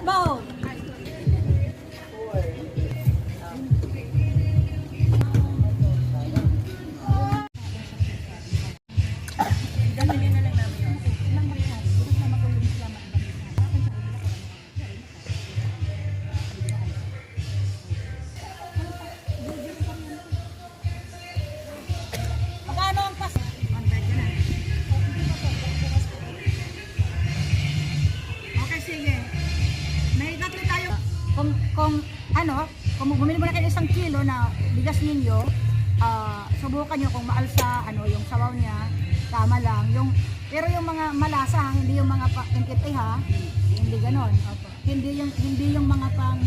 Bow! Magkano ang pas? 100 na. Okay, sige. May tatlo tayo. Kung bumili mo na kayo 1 kilo na bigas ninyo, subukan nyo kung maalsa, yung sabaw niya, tama lang. Pero yung mga malasa, hindi yung mga pangkiti ha, hindi ganon. Hindi yung mga pang